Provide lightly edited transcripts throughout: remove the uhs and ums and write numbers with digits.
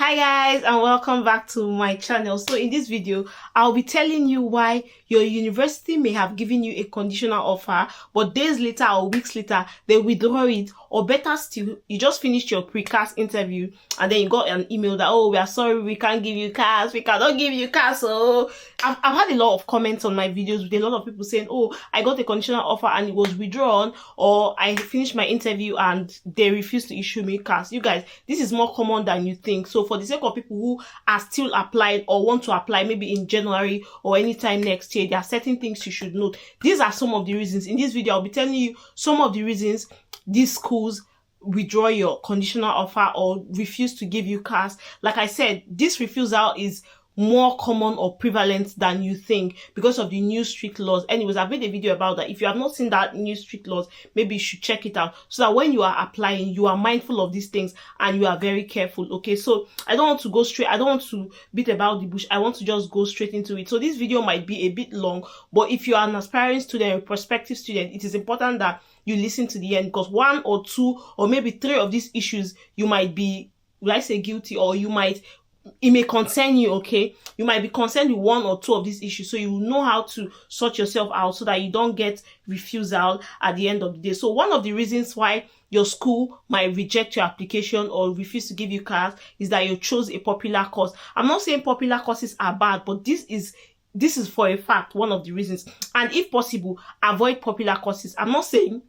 Hi guys, and welcome back to my channel. So in this video I'll be telling you why your university may have given you a conditional offer, but days later or weeks later they withdraw it, or better still, you just finished your pre-CAS interview and then you got an email that, oh, we are sorry, we can't give you CAS, we cannot give you CAS. So I've had a lot of comments on my videos with a lot of people saying, oh, I got a conditional offer and it was withdrawn, or I finished my interview and they refused to issue me CAS. You guys, this is more common than you think. So for the sake of people who are still applying or want to apply maybe in January or anytime next year, there are certain things you should note. These are some of the reasons. In this video, I'll be telling you some of the reasons these schools withdraw your conditional offer or refuse to give you CAS. Like I said, this refusal is more common or prevalent than you think because of the new strict laws. Anyways, I've made a video about that. If you have not seen that new strict laws, maybe you should check it out so that when you are applying, you are mindful of these things and you are very careful. Okay, so I don't want to go straight, I don't want to beat about the bush, I want to just go straight into it. So this video might be a bit long, but if you are an aspiring student or prospective student, it is important that you listen to the end, because one or two or maybe three of these issues you might be, will I say, guilty, or it may concern you. Okay, you might be concerned with one or two of these issues, so you will know how to sort yourself out so that you don't get refusal at the end of the day. So one of the reasons why your school might reject your application or refuse to give you CAS is that you chose a popular course. I'm not saying popular courses are bad, but this is for a fact one of the reasons. And if possible, avoid popular courses. I'm not saying,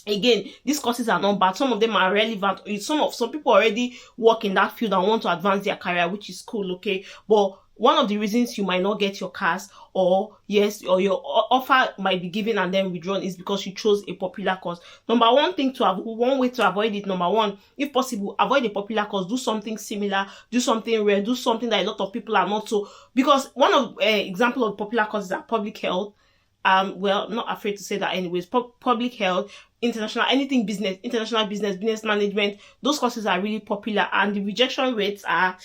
again, these courses are not bad. Some of them are relevant. Some people already work in that field and want to advance their career, which is cool, okay? But one of the reasons you might not get your CAS, or your offer might be given and then withdrawn, is because you chose a popular course. One way to avoid it, number one, if possible, avoid a popular course. Do something similar, do something rare, do something that a lot of people are not so. Because one of example of popular courses are public health. Well, I'm not afraid to say that anyways. Public health, international business management, those courses are really popular and the rejection rates are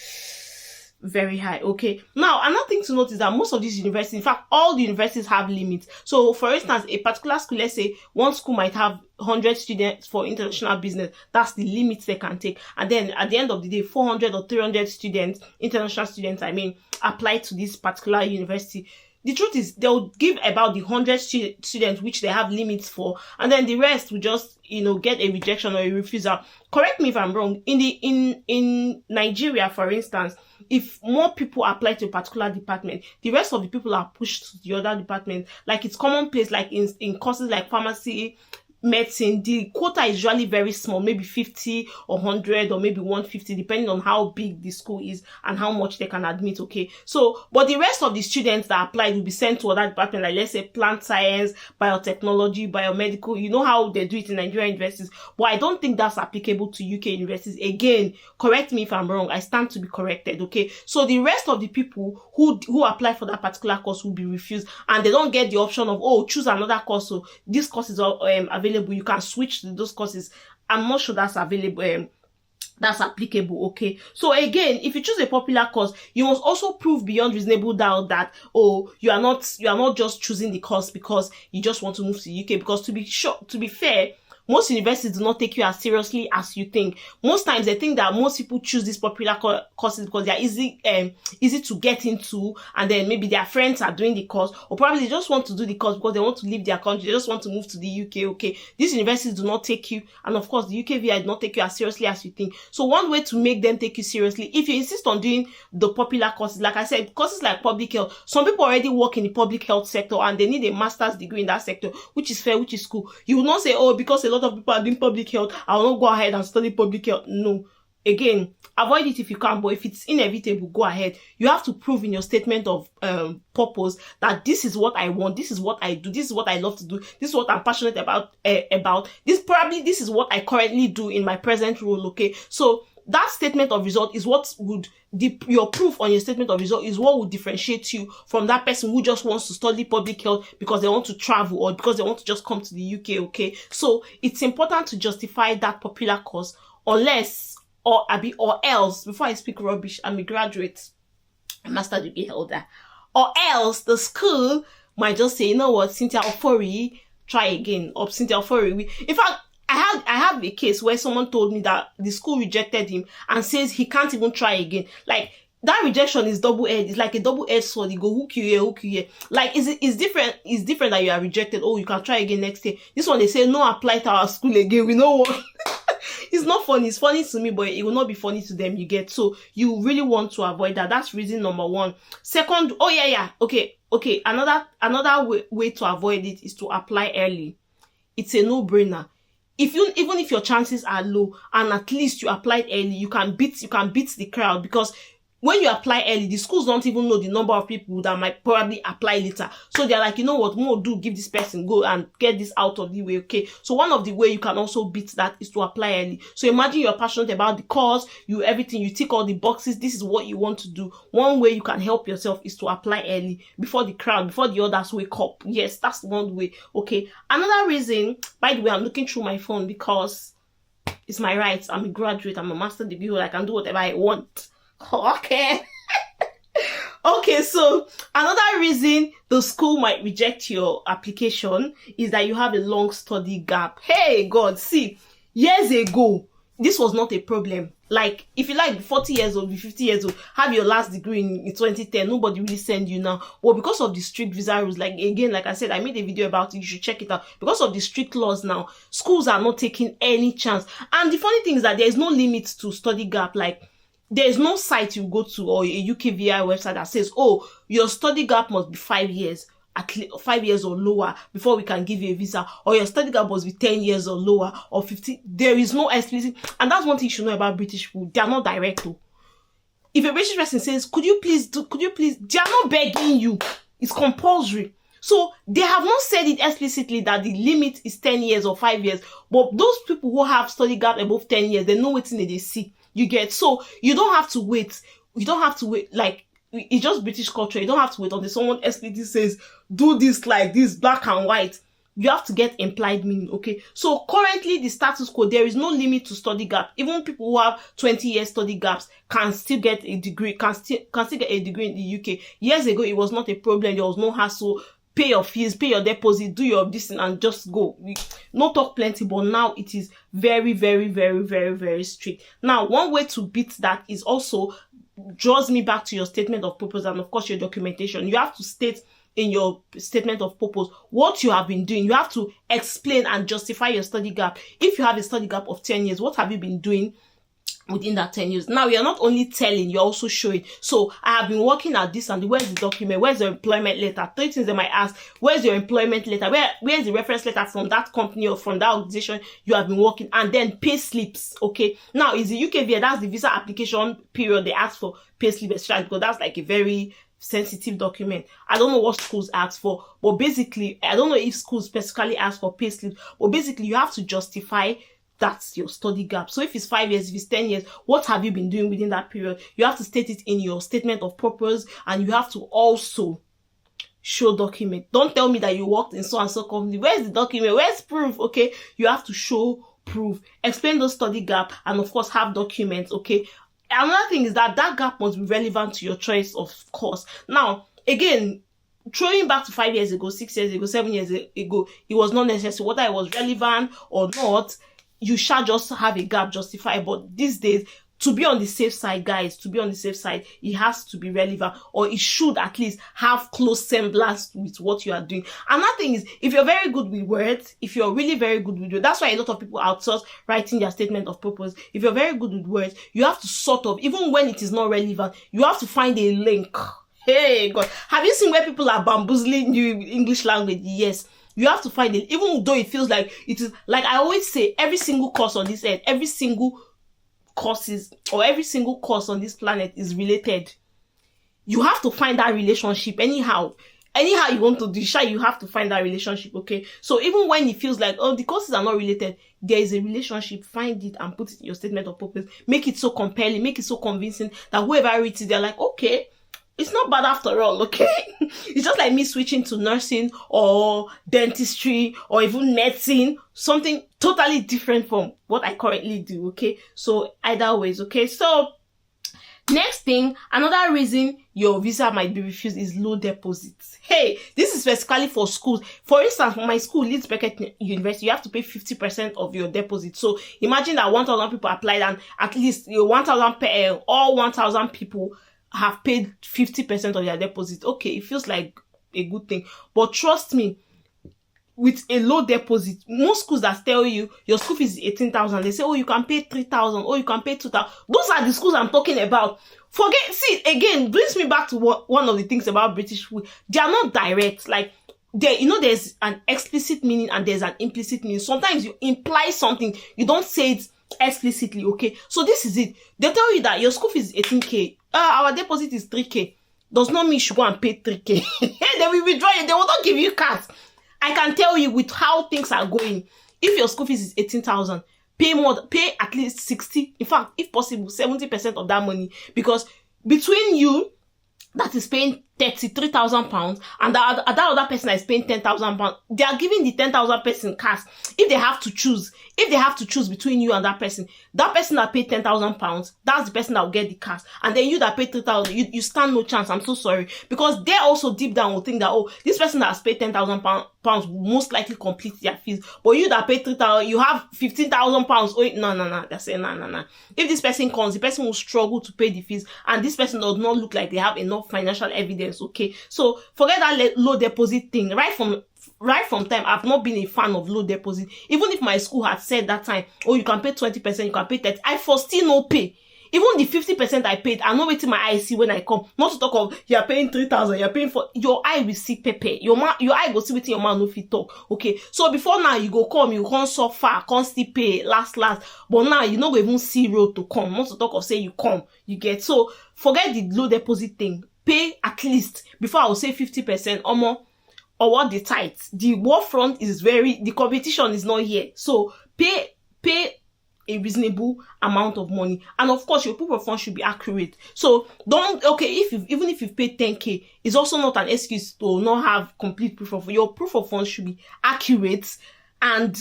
very high. Okay, now another thing to note is that most of these universities, in fact all the universities, have limits. So for instance, a particular school, let's say one school might have 100 students for international business. That's the limit they can take, and then at the end of the day 400 or 300 students, international students apply to this particular university. The truth is, they'll give about the 100 students which they have limits for, and then the rest will just, get a rejection or a refusal. Correct me if I'm wrong. In Nigeria, for instance, if more people apply to a particular department, the rest of the people are pushed to the other department. Like, it's commonplace, like in courses like pharmacy, medicine, the quota is usually very small, maybe 50 or 100 or maybe 150, depending on how big the school is and how much they can admit. Okay, so but the rest of the students that applied will be sent to other departments, like let's say plant science, biotechnology, biomedical. You know how they do it in Nigerian universities, but I don't think that's applicable to UK universities. Again, correct me if I'm wrong, I stand to be corrected. Okay, so the rest of the people who apply for that particular course will be refused, and they don't get the option of, oh, choose another course, so this course is available, you can switch to those courses. I'm not sure that's available, that's applicable. Okay, so again, if you choose a popular course, you must also prove beyond reasonable doubt that, oh, you are not just choosing the course because you just want to move to the UK. Because to be fair, most universities do not take you as seriously as you think. Most times they think that most people choose these popular courses because they are easy to get into, and then maybe their friends are doing the course, or probably they just want to do the course because they want to leave their country, they just want to move to the UK. Okay, these universities do not take you, and of course the UKVI do not take you as seriously as you think. So one way to make them take you seriously, if you insist on doing the popular courses, like I said, courses like public health, some people already work in the public health sector and they need a master's degree in that sector, which is fair, which is cool. You will not say, oh, because a lot of people are doing public health, I will not go ahead and study public health. No. Again, avoid it if you can, but if it's inevitable, go ahead. You have to prove in your statement of purpose that this is what I want, this is what I do, this is what I love to do, this is what I'm passionate about. This is what I currently do in my present role. Okay, so that statement of result is what would your proof on your statement of result is what would differentiate you from that person who just wants to study public health because they want to travel or because they want to just come to the UK. Okay, so it's important to justify that popular course, unless or else, before I speak rubbish, I'm a graduate, a master degree holder, or else the school might just say, you know what, Cynthia Ofori, try again, or Cynthia Ofori. In fact, I have a case where someone told me that the school rejected him and says he can't even try again. Like, that rejection is double-edged. It's like a double-edged sword. You go hook you here, hook you here. Like, it's different. It's different that you are rejected. Oh, you can try again next year. This one, they say, no, apply to our school again. We know what. It's not funny. It's funny to me, but it will not be funny to them. You get? So you really want to avoid that. That's reason number one. Second, oh yeah. Okay. Another way to avoid it is to apply early. It's a no-brainer. Even if your chances are low and at least you applied early, you can beat the crowd, because when you apply early, the schools don't even know the number of people that might probably apply later. So they're like, you know what, more do give this person, go and get this out of the way, okay? So one of the way you can also beat that is to apply early. So imagine you're passionate about the cause, everything, you tick all the boxes, this is what you want to do. One way you can help yourself is to apply early, before the crowd, before the others wake up. Yes, that's one way, okay? Another reason, by the way, I'm looking through my phone because it's my rights. I'm a graduate, I'm a master degree holder, I can do whatever I want. Okay. Okay, so another reason the school might reject your application is that you have a long study gap. Hey God, see, years ago this was not a problem. Like, if you like 40 years old, 50 years old, have your last degree in 2010, nobody really send you now. Well, because of the strict visa rules, like, again, like I said, I made a video about it, you should check it out. Because of the strict laws now, schools are not taking any chance. And the funny thing is that there is no limit to study gap. Like, there is no site you go to or a UKVI website that says, oh, your study gap must be 5 years, at least 5 years or lower before we can give you a visa, or your study gap must be 10 years or lower, or 50. There is no explicit, and that's one thing you should know about British people. They are not direct though. If a British person says, could you please, they are not begging you. It's compulsory. So they have not said it explicitly that the limit is 10 years or 5 years, but those people who have study gap above 10 years, they know what they see. You get? So you don't have to wait. You don't have to wait. Like, it's just British culture. You don't have to wait until someone explicitly says, do this like this, black and white. You have to get implied meaning, okay? So currently the status quo, there is no limit to study gap. Even people who have 20 years study gaps can still get a degree, can still get a degree in the UK. Years ago, it was not a problem. There was no hassle. Pay your fees, pay your deposit, do your this and just go. No talk plenty, but now it is very, very, very, very, very strict. Now, one way to beat that is also draws me back to your statement of purpose and of course your documentation. You have to state in your statement of purpose what you have been doing. You have to explain and justify your study gap. If you have a study gap of 10 years, what have you been doing within that 10 years? Now, you're not only telling, you're also showing. So I have been working at this, and where's the document? Where's your employment letter? 3 things they might ask. Where's your employment letter? Where's the reference letter from that company or from that organization you have been working? And then pay slips. Okay, now is the UK visa, that's the visa application period, they ask for pay slip, especially because that's like a very sensitive document. I don't know what schools ask for, but basically, I don't know if schools specifically ask for pay slips, but basically you have to justify that's your study gap. So if it's 5 years, if it's 10 years, what have you been doing within that period? You have to state it in your statement of purpose, and you have to also show document. Don't tell me that you worked in so and so company. Where's the document? Where's proof? Okay, you have to show proof. Explain those study gap, and of course have documents. Okay. Another thing is that gap must be relevant to your choice of course. Now, again, throwing back to 5 years ago, 6 years ago, 7 years ago, it was not necessary. Whether it was relevant or not, you shall just have a gap justified. But these days, to be on the safe side, guys, to be on the safe side, it has to be relevant, or it should at least have close semblance with what you are doing. Another thing is, if you're very good with words, if you're really very good with words, that's why a lot of people outsource writing their statement of purpose. If you're very good with words, you have to sort of, even when it is not relevant, you have to find a link. Hey God, have you seen where people are bamboozling you in English language? Yes. You have to find it, even though it feels like it is, like I always say, every single course on this earth, every single course on this planet is related. You have to find that relationship anyhow you want to do, you have to find that relationship, okay? So even when it feels like, oh, the courses are not related, there is a relationship, find it and put it in your statement of purpose. Make it so compelling, make it so convincing that whoever reads it, they're like, okay, it's not bad after all, okay? It's just like me switching to nursing or dentistry or even medicine, something totally different from what I currently do, okay? So either ways, okay? So Next thing, another reason your visa might be refused is low deposits. Hey, this is specifically for schools. For instance, for my school, Leeds Beckett University, you have to pay 50% of your deposit. So imagine that 1,000 people applied, and at least 1,000 all 1,000 people have paid 50% of their deposit. Okay, it feels like a good thing, but trust me, with a low deposit, most schools that tell you your school fees is 18,000, they say, oh, you can pay 3,000, oh, you can pay 2,000. Those are the schools I'm talking about. See, again, brings me back to one of the things about British school. They are not direct. Like, there's an explicit meaning and there's an implicit meaning. Sometimes you imply something, you don't say it explicitly, okay? So this is it. They tell you that your school fees is 18K, our deposit is 3K. Does not mean you should go and pay 3K. They will withdraw you, they will not give you cards. I can tell you with how things are going, if your school fees is 18,000, pay at least 60, in fact, if possible, 70% of that money, because between you that is paying 33,000 pounds and that other person that is paying 10,000 pounds, they are giving the 10,000 person cash. If they have to choose between you and that person that paid 10,000 pounds, that's the person that will get the cash, and then you that paid 3,000, you stand no chance. I'm so sorry, because they also deep down will think that, oh, this person that has paid 10,000 pounds will most likely complete their fees, but you that paid 3,000, you have 15,000 pounds. Oh, no, that's it. No. If this person comes, the person will struggle to pay the fees, and this person does not look like they have enough financial evidence. Okay, so forget that low deposit thing. Right from time, I've not been a fan of low deposit. Even if my school had said that time, oh, you can pay 20%, you can pay 30%, I for still no pay. Even the 50% I paid, I'm not waiting my eye see when I come. Not to talk of you're paying 3,000, you're paying for your eye will see pepper. Your eye go see waiting your man no fit talk. Okay, so before now you go come, you can't suffer, can't still pay last, but now you not even see road to come. Not to talk of say you come, you get. So forget the low deposit thing. Pay at least, before I will say 50% or more, or what the tithe. The war front is the competition is not here. So pay a reasonable amount of money, and of course your proof of funds should be accurate. So even if you've paid 10K, it's also not an excuse to not have complete proof of. Your proof of funds should be accurate and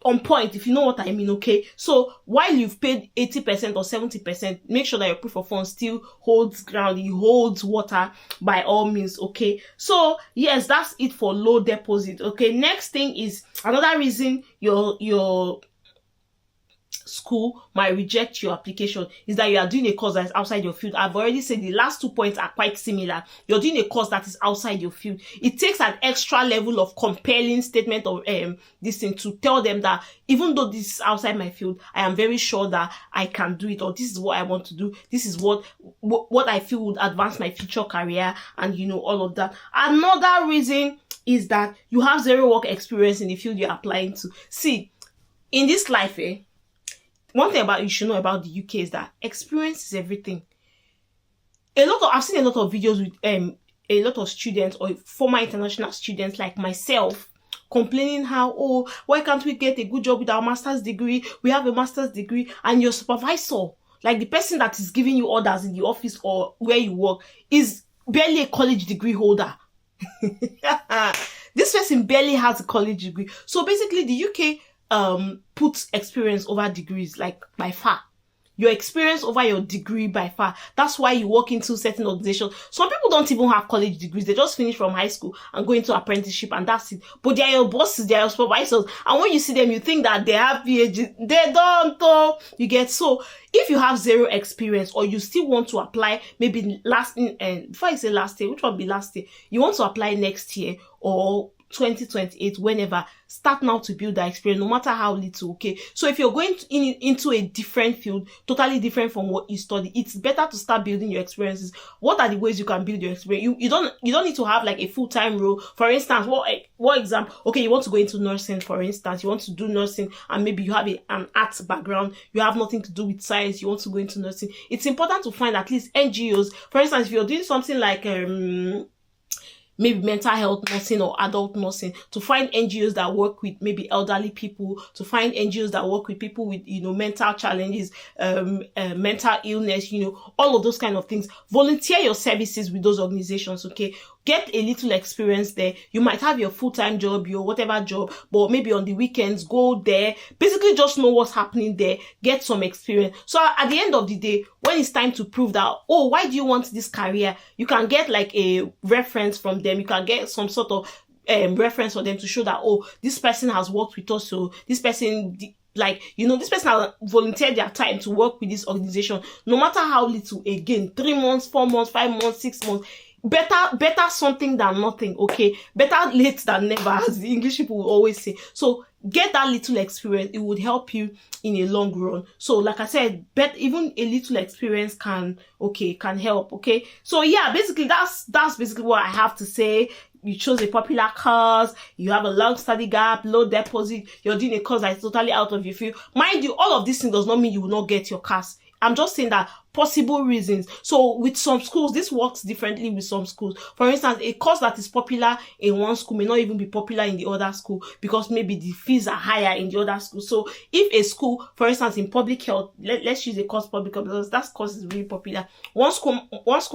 on point, if you know what I mean. Okay, so while you've paid 80% or 70%, make sure that your proof of funds still holds ground, it holds water by all means. Okay, so yes, that's it for low deposit. Okay, next thing is another reason your school might reject your application is that you are doing a course that is outside your field. I've already said the last 2 points are quite similar. You're doing a course that is outside your field. It takes an extra level of compelling statement of this thing to tell them that even though this is outside my field, I am very sure that I can do it, or this is what I want to do. This is what I feel would advance my future career, and all of that. Another reason is that you have zero work experience in the field you're applying to. See, in this life, one thing you should know about the UK is that experience is everything. I've seen a lot of videos with a lot of students or former international students like myself complaining how, oh, why can't we get a good job with our master's degree? We have a master's degree, and your supervisor, like the person that is giving you orders in the office or where you work, is barely a college degree holder. This person barely has a college degree. So basically the UK puts experience over degrees, like by far. Your experience over your degree by far. That's why you work into certain organizations. Some people don't even have college degrees. They just finish from high school and go into apprenticeship, and that's it. But they are your bosses, they are your supervisors. And when you see them, you think that they have PhD. They don't, though. You get. So if you have zero experience, or you still want to apply, maybe before I say last year, which will be last year, you want to apply next year or 2028, whenever, start now to build that experience, no matter how little. Okay, so if you're going into a different field, totally different from what you study, it's better to start building your experiences. What are the ways you can build your experience? You don't need to have like a full-time role. For instance, what example? Okay, you want to go into nursing, for instance. You want to do nursing, and maybe you have an arts background, you have nothing to do with science, you want to go into nursing. It's important to find at least NGOs. For instance, if you're doing something like maybe mental health nursing or adult nursing, to find NGOs that work with maybe elderly people, to find NGOs that work with people with, mental challenges, mental illness, all of those kind of things. Volunteer your services with those organizations, okay? get a little experience there. You might have your full-time job, your whatever job, but maybe on the weekends, go there. Basically, just know what's happening there. Get some experience. So at the end of the day, when it's time to prove that, oh, why do you want this career? You can get like a reference from them. You can get some sort of reference for them to show that, oh, this person has worked with us. So this person, like, you know, this person has volunteered their time to work with this organization. No matter how little, again, 3 months, 4 months, 5 months, 6 months. Better something than nothing, okay? Better late than never, as the English people will always say. So get that little experience. It would help you in a long run. So like I said, even a little experience can help, okay? So yeah, basically that's basically what I have to say. You chose a popular course, you have a long study gap, low deposit, you're doing a course that is totally out of your field. Mind you, all of this thing does not mean you will not get your course. I'm just saying that possible reasons. So with some schools, this works differently with some schools. For instance, a course that is popular in one school may not even be popular in the other school because maybe the fees are higher in the other school. So if a school, for instance, in public health, let's use a course public health because that course is really popular. One school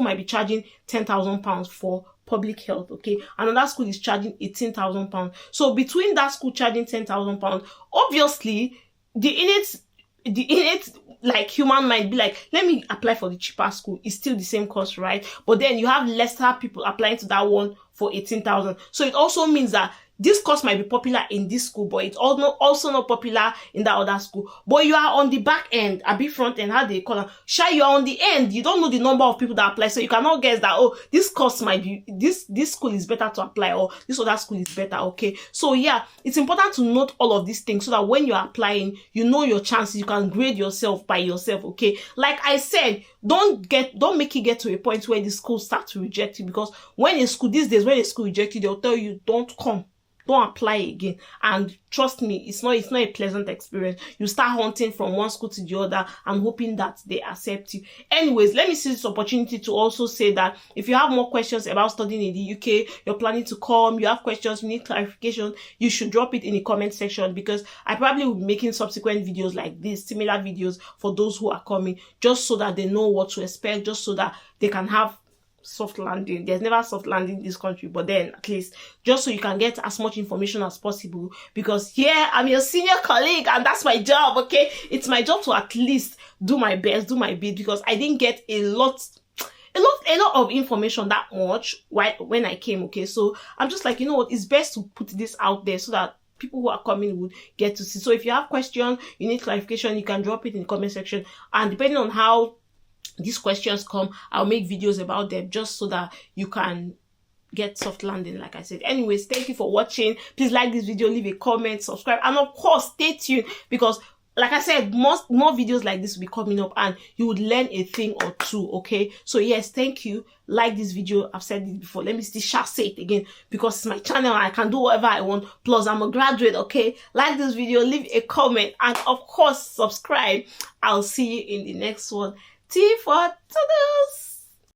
might be charging £10,000 for public health, okay? Another school is charging £18,000. So between that school charging £10,000, obviously the innate like human mind be like, let me apply for the cheaper school. It's still the same cost, right? But then you have lesser people applying to that one for 18,000. So it also means that this course might be popular in this school, but it's also not popular in that other school. But you are on the back end, a bit front end, how they call it. Sure, you are on the end. You don't know the number of people that apply, so you cannot guess that, oh, this course might be, this school is better to apply, or this other school is better, okay? So yeah, it's important to note all of these things so that when you're applying, you know your chances, you can grade yourself by yourself, okay? Like I said, don't make it get to a point where the school start to reject you, because when a school, these days, when a school rejects you, they'll tell you, don't come. Don't apply again. And trust me, it's not a pleasant experience. You start hunting from one school to the other and hoping that they accept you. Anyways, let me see this opportunity to also say that if you have more questions about studying in the UK, you're planning to come, you have questions, you need clarification, you should drop it in the comment section, because I probably will be making subsequent videos like this, similar videos for those who are coming, just so that they know what to expect, just so that they can have soft landing. There's never soft landing in this country, but then at least just so you can get as much information as possible, because yeah, I'm your senior colleague and that's my job, okay? It's my job to at least do my best, do my bit, because I didn't get a lot of information that much when I came, okay? So I'm just like, you know what, it's best to put this out there so that people who are coming would get to see. So if you have questions, you need clarification, you can drop it in the comment section, and depending on how these questions come, I'll make videos about them just so that you can get soft landing, like I said. Anyways, thank you for watching. Please like this video, leave a comment, subscribe, and of course stay tuned, because like I said, more videos like this will be coming up and you would learn a thing or two, okay? So yes, thank you. Like this video. I've said it before. Let me still say it again, because it's my channel and I can do whatever I want. Plus, I'm a graduate, okay? Like this video, leave a comment, and of course, subscribe. I'll see you in the next one. Tea for ta-da!